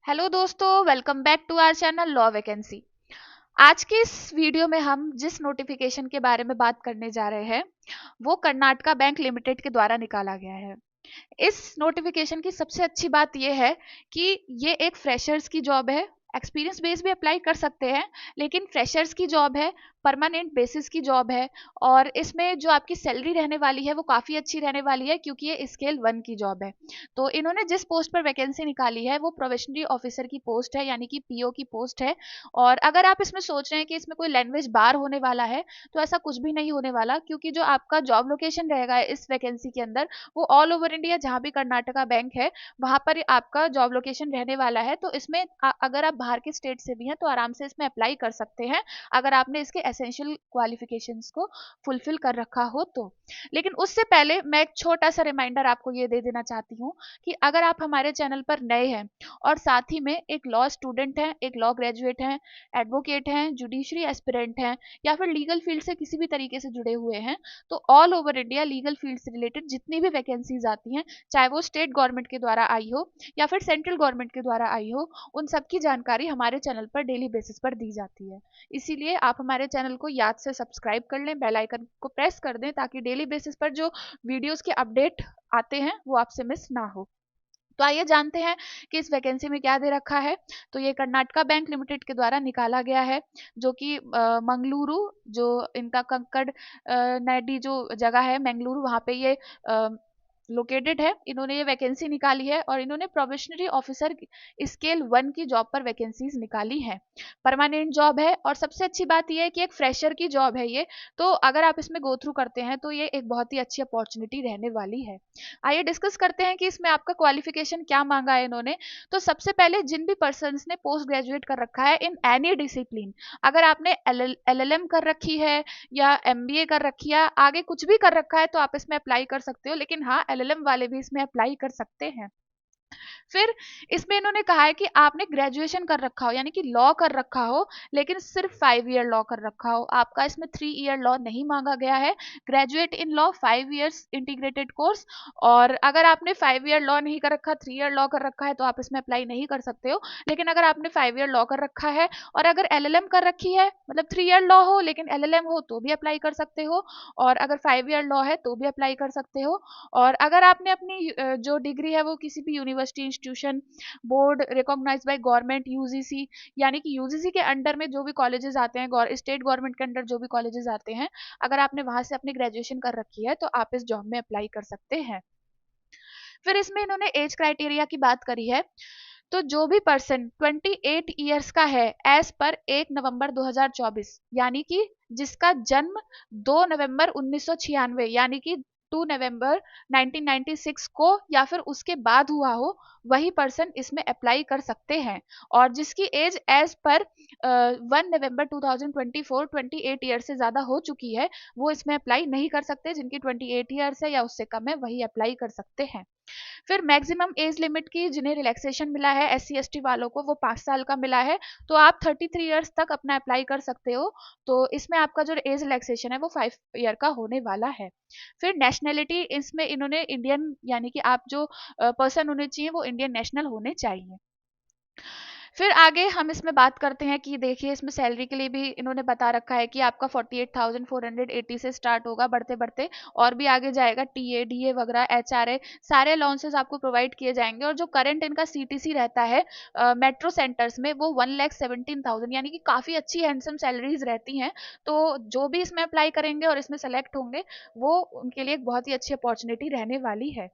Hello दोस्तों, welcome back to our channel law vacancy. आज के इस वीडियो में हम जिस नोटिफिकेशन के बारे में बात करने जा रहे हैं वो कर्नाटका बैंक लिमिटेड के द्वारा निकाला गया है। इस नोटिफिकेशन की सबसे अच्छी बात यह है कि ये एक फ्रेशर्स की जॉब है। एक्सपीरियंस बेस भी अप्लाई कर सकते हैं, लेकिन फ्रेशर्स की जॉब है, परमानेंट बेसिस की जॉब है। और इसमें जो आपकी सैलरी रहने वाली है वो काफ़ी अच्छी रहने वाली है, क्योंकि ये स्केल 1 की जॉब है। तो इन्होंने जिस पोस्ट पर वैकेंसी निकाली है वो प्रोबेशनरी ऑफिसर की पोस्ट है, यानी कि पीओ की पोस्ट है। और अगर आप इसमें सोच रहे हैं कि इसमें कोई लैंग्वेज बार होने वाला है, तो ऐसा कुछ भी नहीं होने वाला, क्योंकि जो आपका जॉब लोकेशन रहेगा इस वैकेंसी के अंदर वो ऑल ओवर इंडिया, जहाँ भी कर्नाटका बैंक है वहां पर आपका जॉब लोकेशन रहने वाला है। तो इसमें अगर आप बाहर के स्टेट से भी हैं तो आराम से इसमें अप्लाई कर सकते हैं, अगर आपने इसके एसेंशियल क्वालिफिकेशंस को फुलफिल कर रखा हो तो। लेकिन उससे पहले मैं एक छोटा सा रिमाइंडर आपको ये दे देना चाहती हूँ कि अगर आप हमारे चैनल पर नए हैं और साथ ही में एक लॉ स्टूडेंट हैं, एक लॉ ग्रेजुएट हैं, एडवोकेट हैं, जुडिशरी एस्पिरेंट हैं, या फिर लीगल फील्ड से किसी भी तरीके से जुड़े हुए हैं, तो all over India legal field से रिलेटेड जितनी भी वैकेंसीज आती हैं, चाहे वो स्टेट गवर्नमेंट के द्वारा आई हो या फिर सेंट्रल गवर्नमेंट के द्वारा आई हो, उन सब की जानकारी हमारे चैनल पर डेली बेसिस पर दी जाती है। इसीलिए आप हमारे चैनल को याद से सब्सक्राइब कर लें, बेल आइकन को प्रेस कर दें, ताकि डेली बेसिस पर जो वीडियोस के अपडेट आते हैं वो आपसे मिस ना हो। तो आइए जानते हैं कि इस वैकेंसी में क्या दे रखा है। तो ये कर्नाटका बैंक लिमिटेड के द्वारा निकाला गया है, जो कि मंगलुरु, जो इनका कंकड़ नैडी जो जगह है मंगलुरु, वहाँ पे ये लोकेटेड है। इन्होंने ये वैकेंसी निकाली है और इन्होंने प्रोबेशनरी ऑफिसर स्केल 1 की जॉब पर वैकेंसीज निकाली है। परमानेंट जॉब है और सबसे अच्छी बात यह है कि एक फ्रेशर की जॉब है ये। तो अगर आप इसमें गो थ्रू करते हैं तो ये एक बहुत ही अच्छी अपॉर्चुनिटी रहने वाली है। आइए डिस्कस करते हैं कि इसमें आपका क्वालिफिकेशन क्या मांगा है इन्होंने। तो सबसे पहले जिन भी पर्सन ने पोस्ट ग्रेजुएट कर रखा है इन एनी डिसिप्लिन, अगर आपने एलएलएम कर रखी है या एमबीए कर रखी है, आगे कुछ भी कर रखा है, तो आप इसमें अप्लाई कर सकते हो। लेकिन हाँ, एलएलएम वाले भी इसमें अप्लाई कर सकते हैं। फिर इसमें इन्होंने कहा है कि आपने ग्रेजुएशन कर रखा हो, यानी कि लॉ कर रखा हो, लेकिन सिर्फ 5 ईयर लॉ कर रखा हो। आपका इसमें 3 ईयर लॉ नहीं मांगा गया है। Graduate in law 5 years integrated course. और अगर आपने 5 ईयर लॉ नहीं कर रखा, 3 ईयर लॉ कर रखा है, तो आप इसमें अप्लाई नहीं कर सकते हो। लेकिन अगर आपने 5 ईयर लॉ कर रखा है और अगर एलएलएम कर रखी है, मतलब 3 ईयर लॉ हो लेकिन एलएलएम हो, तो भी अप्लाई कर सकते हो। और अगर 5 ईयर लॉ है तो भी अप्लाई कर सकते हो। और अगर आपने अपनी जो डिग्री है वो किसी भी university, institution, board recognised by government, UGC, यानी कि यूजीसी के अंडर में जो भी कॉलेजेस आते हैं, स्टेट गवर्नमेंट के अंडर जो भी कॉलेजेस आते हैं, अगर आपने वहां से अपनी ग्रेजुएशन कर रखी है तो आप इस जॉब में अप्लाई कर सकते हैं। फिर इसमें इन्होंने एज क्राइटेरिया की बात करी है। तो जो भी पर्सन 28 ईयर्स का है एज पर 1 नवंबर 2024, यानी कि जिसका जन्म 2 नवंबर 1996 यानी कि 2 नवंबर 1996 को या फिर उसके बाद हुआ हो, वही पर्सन इसमें अप्लाई कर सकते हैं। और जिसकी एज एज पर 1 नवंबर 2024 28 ईयर से ज्यादा हो चुकी है, वो इसमें अप्लाई नहीं कर सकते। जिनकी 28 ईयर्स है या उससे कम है वही अप्लाई कर सकते हैं। फिर मैक्सिमम एज लिमिट की जिन्हें रिलैक्सेशन मिला है एससी एसटी वालों को, वो 5 साल का मिला है। तो आप 33 ईयर्स तक अपना अप्लाई कर सकते हो। तो इसमें आपका जो एज रिलैक्सेशन है वो 5 ईयर का होने वाला है। फिर नेशनैलिटी, इसमें इन्होंने इंडियन, यानी कि आप जो पर्सन होने चाहिए वो इंडियन नेशनल होने चाहिए। फिर आगे हम इसमें बात करते हैं कि देखिए इसमें सैलरी के लिए भी इन्होंने बता रखा है कि आपका 48,480 से स्टार्ट होगा, बढ़ते बढ़ते और भी आगे जाएगा। टीए, डीए वगैरह, एचआरए, सारे अलाउंसेस आपको प्रोवाइड किए जाएंगे। और जो करंट इनका सीटीसी रहता है मेट्रो सेंटर्स में, वो 1,17,000, यानी कि काफ़ी अच्छी हैंडसम सैलरीज रहती हैं। तो जो भी इसमें अप्लाई करेंगे और इसमें सेलेक्ट होंगे, वो उनके लिए एक बहुत ही अच्छी अपॉर्चुनिटी रहने वाली है।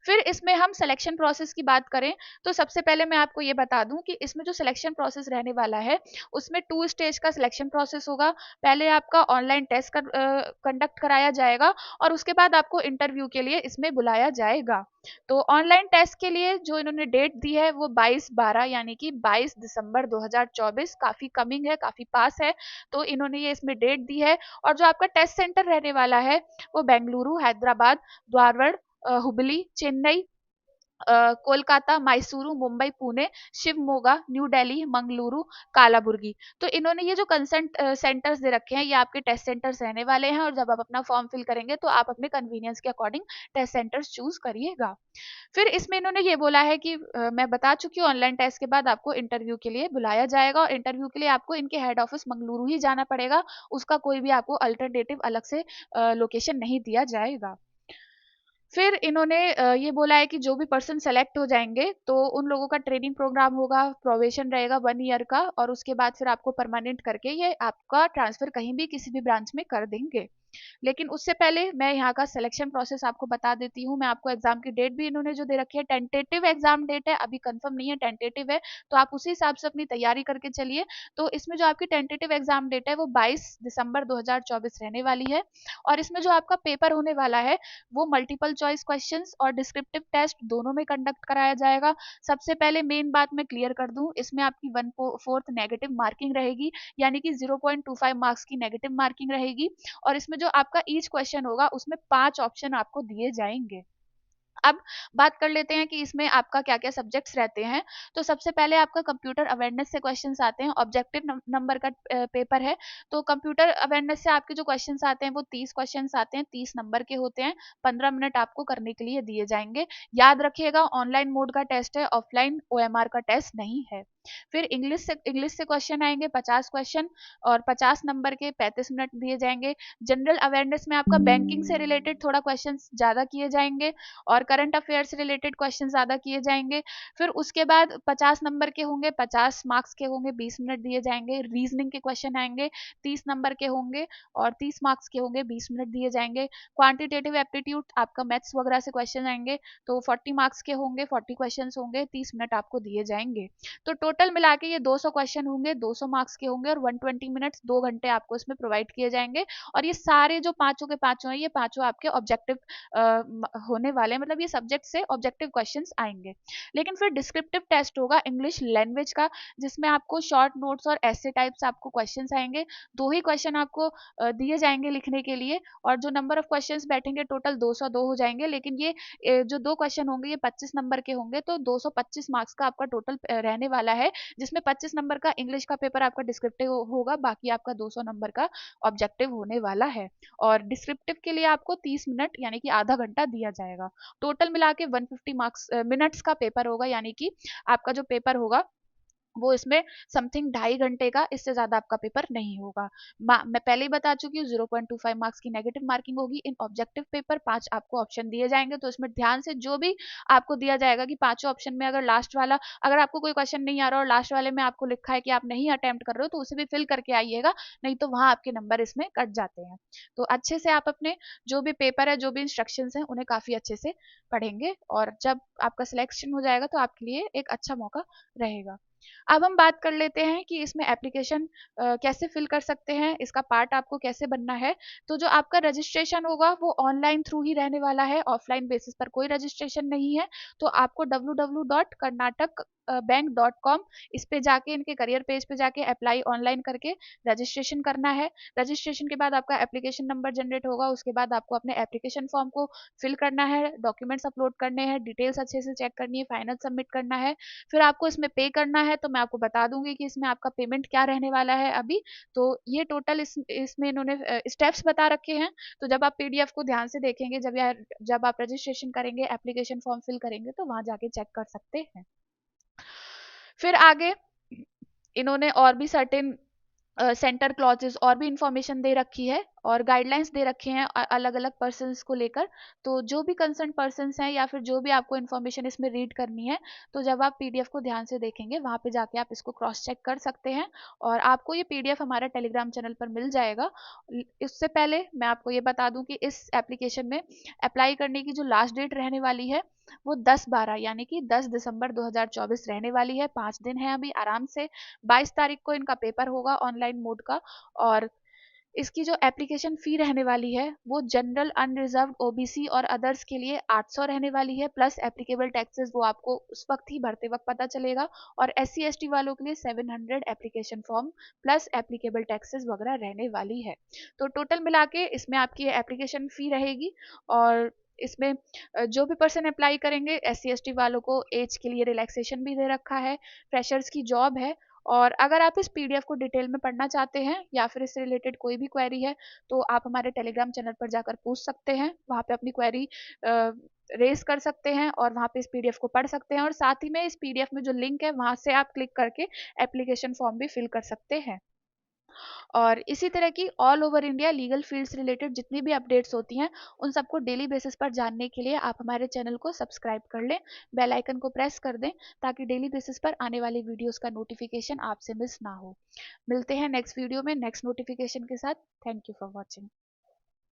फिर इसमें हम सिलेक्शन प्रोसेस की बात करें तो सबसे पहले मैं आपको ये बता दूं कि इसमें जो सिलेक्शन प्रोसेस रहने वाला है उसमें 2 स्टेज का सिलेक्शन प्रोसेस होगा। पहले आपका ऑनलाइन टेस्ट कंडक्ट कराया जाएगा और उसके बाद आपको इंटरव्यू के लिए इसमें बुलाया जाएगा। तो ऑनलाइन टेस्ट के लिए जो इन्होंने डेट दी है वो 22/12 यानी कि 22 दिसंबर 2024, काफी कमिंग है, काफी पास है। तो इन्होंने ये इसमें डेट दी है। और जो आपका टेस्ट सेंटर रहने वाला है वो बेंगलुरु, हैदराबाद, धारवाड़, हुबली, चेन्नई कोलकाता, मैसूरू, मुंबई, पुणे, शिवमोगा, न्यू दिल्ली, मंगलुरु, कालाबुर्गी। तो इन्होंने ये जो कंसर्ट सेंटर्स दे रखे हैं, ये आपके टेस्ट सेंटर्स रहने वाले हैं, और जब आप अपना फॉर्म फिल करेंगे तो आप अपने कन्वीनियंस के अकॉर्डिंग टेस्ट सेंटर्स चूज करिएगा। फिर इसमें इन्होंने ये बोला है कि मैं बता चुकी हूँ, ऑनलाइन टेस्ट के बाद आपको इंटरव्यू के लिए बुलाया जाएगा, और इंटरव्यू के लिए आपको इनके हेड ऑफिस मंगलुरु ही जाना पड़ेगा। उसका कोई भी आपको अल्टरनेटिव अलग से लोकेशन नहीं दिया जाएगा। फिर इन्होंने ये बोला है कि जो भी पर्सन सेलेक्ट हो जाएंगे तो उन लोगों का ट्रेनिंग प्रोग्राम होगा, प्रोबेशन रहेगा 1 ईयर का, और उसके बाद फिर आपको परमानेंट करके ये आपका ट्रांसफर कहीं भी किसी भी ब्रांच में कर देंगे। लेकिन उससे पहले मैं यहाँ का सिलेक्शन प्रोसेस आपको बता देती हूँ। मैं आपको एग्जाम की डेट भी इन्होंने जो दे रखी है, टेंटेटिव एग्जाम डेट है, अभी कंफर्म नहीं है, टेंटेटिव है, तो आप उसी हिसाब से अपनी तैयारी करके चलिए। तो इसमें जो आपकी टेंटेटिव एग्जाम डेट है वो 22 दिसंबर 2024 रहने वाली है, और इसमें जो आपका पेपर होने वाला है वो मल्टीपल चॉइस क्वेश्चंस और डिस्क्रिप्टिव टेस्ट दोनों में कंडक्ट कराया जाएगा। सबसे पहले मेन बात मैं क्लियर कर दूं, इसमें आपकी 1/4 नेगेटिव मार्किंग रहेगी, यानी कि 0.25 मार्क्स की नेगेटिव मार्किंग रहेगी, और इसमें जो आपका ईच क्वेश्चन होगा उसमें 5 ऑप्शन आपको दिए जाएंगे। अब बात कर लेते हैं कि इसमें आपका क्या क्या सब्जेक्ट्स रहते हैं। तो सबसे पहले आपका कंप्यूटर अवेयरनेस से क्वेश्चंस आते हैं, ऑब्जेक्टिव नंबर का पेपर है। तो कंप्यूटर अवेयरनेस से आपके जो क्वेश्चंस आते हैं वो 30 क्वेश्चंस आते हैं, 30 नंबर के होते हैं, 15 मिनट आपको करने के लिए दिए जाएंगे। याद रखिएगा, ऑनलाइन मोड का टेस्ट है, ऑफलाइन OMR का टेस्ट नहीं है। फिर इंग्लिश से क्वेश्चन आएंगे 50 क्वेश्चन, और 50 नंबर के 35 मिनट दिए जाएंगे। जनरल अवेयरनेस में आपका बैंकिंग से रिलेटेड थोड़ा क्वेश्चन ज्यादा किए जाएंगे, और करंट अफेयर से रिलेटेड क्वेश्चन ज्यादा किए जाएंगे। फिर उसके बाद 50 नंबर के होंगे, 50 मार्क्स के होंगे, 20 मिनट दिए जाएंगे। रीजनिंग के क्वेश्चन आएंगे, 30 नंबर के होंगे और 30 मार्क्स के होंगे, 20 मिनट दिए जाएंगे। क्वांटिटेटिव एप्टीट्यूड आपका मैथ्स वगैरह से क्वेश्चन आएंगे, तो 40 मार्क्स के होंगे, 40 क्वेश्चन होंगे, 30 मिनट आपको दिए जाएंगे। तो टोटल मिला के ये 200 क्वेश्चन होंगे, 200 मार्क्स के होंगे, और 120 मिनट्स 2 घंटे आपको इसमें प्रोवाइड किए जाएंगे। और ये सारे जो पांचों के पांचों हैं, ये पांचों आपके ऑब्जेक्टिव होने वाले हैं, मतलब ये सब्जेक्ट से ऑब्जेक्टिव क्वेश्चंस आएंगे। लेकिन फिर डिस्क्रिप्टिव टेस्ट होगा इंग्लिश लैंग्वेज का, जिसमें आपको शॉर्ट नोट्स और ऐसे टाइप्स आपको क्वेश्चंस आएंगे। 2 ही क्वेश्चन आपको दिए जाएंगे लिखने के लिए, और जो नंबर ऑफ क्वेश्चंस बैठेंगे टोटल 202 हो जाएंगे। लेकिन ये जो 2 क्वेश्चन होंगे ये 25 नंबर के होंगे, तो 225 मार्क्स का आपका टोटल रहने वाला है, जिसमें 25 नंबर का इंग्लिश का पेपर आपका डिस्क्रिप्टिव होगा, बाकी आपका 200 नंबर का ऑब्जेक्टिव होने वाला है। और डिस्क्रिप्टिव के लिए आपको 30 मिनट यानी कि आधा घंटा दिया जाएगा। टोटल मिला के 150 मार्क्स मिनट्स का पेपर होगा, यानी कि आपका जो पेपर होगा वो इसमें समथिंग 2.5 घंटे का, इससे ज्यादा आपका पेपर नहीं होगा। मैं पहले ही बता चुकी हूँ, 0.25 मार्क्स की नेगेटिव मार्किंग होगी। इन ऑब्जेक्टिव पेपर 5 आपको ऑप्शन दिए जाएंगे, तो इसमें ध्यान से जो भी आपको दिया जाएगा कि पांचों ऑप्शन में अगर लास्ट वाला, अगर आपको कोई क्वेश्चन नहीं आ रहा और लास्ट वाले में आपको लिखा है कि आप नहीं अटेम्प्ट कर रहे हो, तो उसे भी फिल करके आइएगा, नहीं तो वहां आपके नंबर इसमें कट जाते हैं। तो अच्छे से आप अपने जो भी पेपर है, जो भी इंस्ट्रक्शंस हैं, उन्हें काफी अच्छे से पढ़ेंगे, और जब आपका सिलेक्शन हो जाएगा तो आपके लिए एक अच्छा मौका रहेगा। अब हम बात कर लेते हैं कि इसमें एप्लीकेशन कैसे फिल कर सकते हैं, इसका पार्ट आपको कैसे बनना है। तो जो आपका रजिस्ट्रेशन होगा वो ऑनलाइन थ्रू ही रहने वाला है, ऑफलाइन बेसिस पर कोई रजिस्ट्रेशन नहीं है। तो आपको www.karnatakbank.com इस पे जाके, इनके करियर पेज पे जाके अप्लाई ऑनलाइन करके रजिस्ट्रेशन करना है। रजिस्ट्रेशन के बाद आपका एप्लीकेशन नंबर जनरेट होगा, उसके बाद आपको अपने एप्लीकेशन फॉर्म को फिल करना है, डॉक्यूमेंट्स अपलोड करने हैं, डिटेल्स अच्छे से चेक करनी है, फाइनल सबमिट करना है। फिर आपको इसमें पे करना है, तो मैं आपको बता दूंगी कि इसमें आपका पेमेंट क्या रहने वाला है अभी। तो ये टोटल इसमें इन्होंने स्टेप्स बता रखे हैं। तो जब आप PDF को ध्यान से देखेंगे, जब आप रजिस्ट्रेशन करेंगे, एप्लीकेशन फॉर्म फिल करेंगे, तो वहां जाके चेक कर सकते हैं। फिर आगे इन्होंने और भी सर्टेन सेंटर क्लॉजेस और भी इंफॉर्मेशन दे रखी है, और गाइडलाइंस दे रखे हैं अलग अलग पर्सन्स को लेकर। तो जो भी कंसर्न पर्सन्स हैं, या फिर जो भी आपको इन्फॉर्मेशन इसमें रीड करनी है, तो जब आप PDF को ध्यान से देखेंगे, वहां पे जाके आप इसको क्रॉस चेक कर सकते हैं, और आपको ये PDF हमारे टेलीग्राम चैनल पर मिल जाएगा। इससे पहले मैं आपको ये बता दूं कि इस एप्लीकेशन में अप्लाई करने की जो लास्ट डेट रहने वाली है वो 10/12 यानी कि 10 दिसंबर 2024 रहने वाली है। 5 दिन है अभी आराम से। 22 तारीख को इनका पेपर होगा ऑनलाइन मोड का। और इसकी जो एप्लीकेशन फी रहने वाली है वो जनरल, अनरिजर्व, OBC और अदर्स के लिए 800 रहने वाली है, प्लस एप्लीकेबल टैक्सेस वो आपको उस वक्त ही भरते वक्त पता चलेगा। और SC ST वालों के लिए 700 application form plus applicable taxes वगैरह रहने वाली है। तो टोटल मिला के इसमें आपकी एप्लीकेशन फी रहेगी। और इसमें जो भी पर्सन अप्लाई करेंगे, SC ST वालों को एज के लिए रिलैक्सेशन भी दे रखा है, फ्रेशर्स की जॉब है। और अगर आप इस PDF को डिटेल में पढ़ना चाहते हैं या फिर इससे रिलेटेड कोई भी क्वेरी है तो आप हमारे टेलीग्राम चैनल पर जाकर पूछ सकते हैं, वहाँ पे अपनी क्वेरी रेज कर सकते हैं और वहाँ पे इस PDF को पढ़ सकते हैं। और साथ ही में इस PDF में जो लिंक है वहाँ से आप क्लिक करके एप्लीकेशन फॉर्म भी फिल कर सकते हैं। और इसी तरह की all over India legal field से रिलेटेड जितनी भी अपडेट्स होती हैं उन सबको डेली बेसिस पर जानने के लिए आप हमारे चैनल को सब्सक्राइब कर लें, बेल आइकन को प्रेस कर दें ताकि डेली बेसिस पर आने वाली वीडियोस का नोटिफिकेशन आपसे मिस ना हो। मिलते हैं नेक्स्ट वीडियो में नेक्स्ट नोटिफिकेशन के साथ। Thank you for watching.